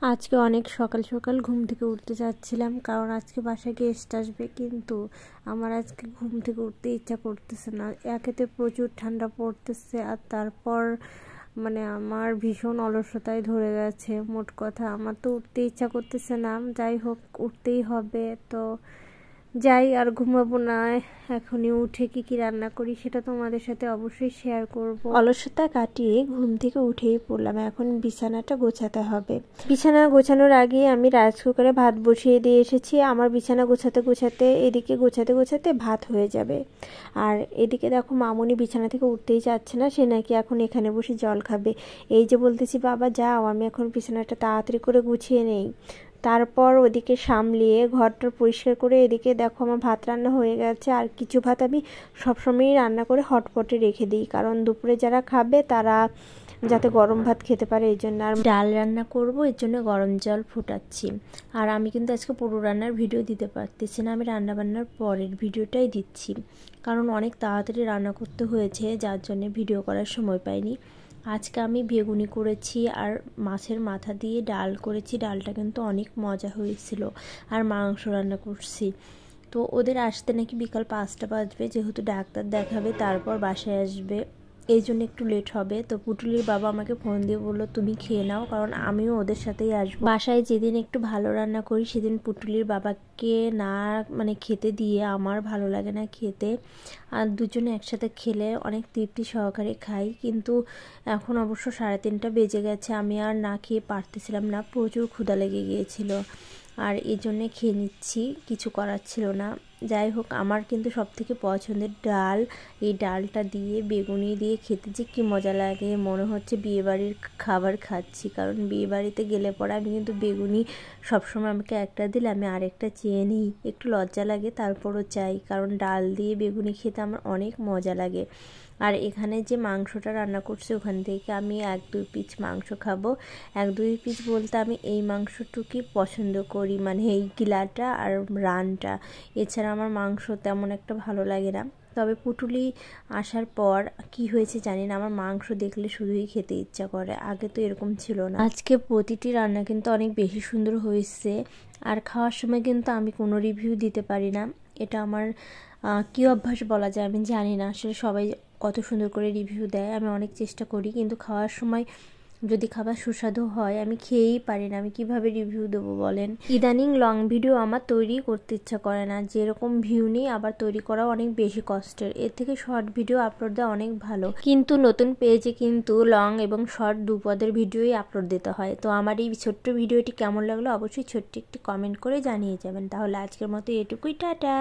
আজকে অনেক সকাল সকাল ঘুম থেকে উঠতে যাচ্ছিলাম, কারণ আজকে বাসায় গেস্ট আসবে। কিন্তু আমার আজকে ঘুম থেকে উঠতে ইচ্ছা করতেছে না। একেতে প্রচুর ঠান্ডা পড়তেছে, আর তারপর আমার ভীষণ অলসতায় ধরে গেছে। মোট কথা আমার তো উঠতে ইচ্ছা করতেছে না, যাই হোক উঠতেই হবে। তো যাই, আর ঘুমাবো না। এখনই উঠে কি রান্না করি সেটা তোমাদের সাথে অবশ্যই শেয়ার করব। অলসতা কাটিয়ে ঘুম থেকে উঠেই পড়লাম, এখন বিছানাটা গোছাতে হবে। বিছানা গোছানোর আগে আমি রাইস কুকারে ভাত বসিয়ে দিয়ে এসেছি। আমার বিছানা এদিকে গোছাতে ভাত হয়ে যাবে। আর এদিকে দেখো মামুনি বিছানা থেকে উঠতেই চাচ্ছে না, সে নাকি এখন এখানে বসে জল খাবে। এই যে বলতেছি বাবা যাও, আমি এখন বিছানাটা তাড়াতাড়ি করে গুছিয়ে নেই। তারপর ওদিকে সামলিয়ে ঘরটা পরিষ্কার করে এদিকে দেখো আমার ভাত রান্না হয়ে গেছে। আর কিছু ভাত আমি সবসময়ই রান্না করে হটপটে রেখে দিই, কারণ দুপুরে যারা খাবে তারা যাতে গরম ভাত খেতে পারে এই জন্য। আর ডাল রান্না করব, এর জন্য গরম জল ফুটাচ্ছি। আর আমি কিন্তু আজকে পুরো রান্নার ভিডিও দিতে পারতেছি না, আমি রান্নাবান্নার পরের ভিডিওটাই দিচ্ছি, কারণ অনেক তাড়াতাড়ি রান্না করতে হয়েছে, যার জন্য ভিডিও করার সময় পাইনি। আজকে আমি বেগুনি করেছি আর মাছের মাথা দিয়ে ডাল করেছি। ডালটা কিন্তু অনেক মজা হয়েছিল। আর মাংস রান্না করছি। তো ওদের আসতে নাকি বিকাল 5টা বাজবে, যেহেতু ডাক্তার দেখাবে তারপর বাসায় আসবে, এই জন্য একটু লেট হবে। তো পুটুলির বাবা আমাকে ফোন দিয়ে বললো তুমি খেয়ে নাও, কারণ আমিও ওদের সাথেই আসবো। বাসায় যেদিন একটু ভালো রান্না করি সেদিন পুটুলির বাবাকে না খেতে দিয়ে আমার ভালো লাগে না খেতে। আর দুজনে একসাথে খেলে অনেক তৃপ্তি সহকারে খাই। কিন্তু এখন অবশ্য 3:30 বেজে গেছে, আমি আর না খেয়ে পারতেছিলাম না, প্রচুর ক্ষুধা লেগে গিয়েছিল। আর এই জন্যে খেয়ে নিচ্ছি, কিছু করার ছিল না। যাই হোক, আমার কিন্তু সবথেকে পছন্দের ডাল। এই ডালটা দিয়ে বেগুনি দিয়ে খেতে যে কী মজা লাগে, মনে হচ্ছে বিয়েবাড়ির খাবার খাচ্ছি। কারণ বিয়েবাড়িতে গেলে পরে আমি কিন্তু বেগুনি সবসময় আমাকে একটা দিলে আমি আরেকটা চেয়ে নিই, একটু লজ্জা লাগে তারপরও চাই, কারণ ডাল দিয়ে বেগুনি খেতে আমার অনেক মজা লাগে। আর এখানে যে মাংসটা রান্না করছে ওখান থেকে আমি 1-2 পিস মাংস খাবো। 1-2 পিস বলতে আমি এই মাংসটুকুই পছন্দ করি, এই গিলাটা আর রানটা। এছাড়া আমার মাংস তেমন একটা ভালো লাগে না। তবে পুটুলি আসার পর কি হয়েছে জানি না, আমার মাংস দেখলে শুধুই খেতে ইচ্ছা করে। আগে তো এরকম ছিল না। আজকে প্রতিটি রান্না কিন্তু অনেক বেশি সুন্দর হয়েছে। আর খাওয়ার সময় কিন্তু আমি কোনো রিভিউ দিতে পারি না, এটা আমার কী অভ্যাস বলা যায় আমি জানি না। আসলে সবাই কত সুন্দর করে রিভিউ দেয়, আমি অনেক চেষ্টা করি, কিন্তু খাওয়ার সময় যদি খাবার সুস্বাদু হয় আমি খেয়েই পারি না, আমি কিভাবে রিভিউ দেবো বলেন। ইদানিং লং ভিডিও আমার তৈরি করতে ইচ্ছা করে না, যেরকম ভিউ নেই আবার তৈরি করাও অনেক বেশি কষ্টের। এর থেকে শর্ট ভিডিও আপলোড দেওয়া অনেক ভালো, কিন্তু নতুন পেজে কিন্তু লং এবং শর্ট দুপদের ভিডিওই আপলোড দিতে হয়। তো আমার এই ছোট্ট ভিডিওটি কেমন লাগলো অবশ্যই ছোট্ট একটি কমেন্ট করে জানিয়ে যাবেন। তাহলে আজকের মতো এটুকুই, টাটা।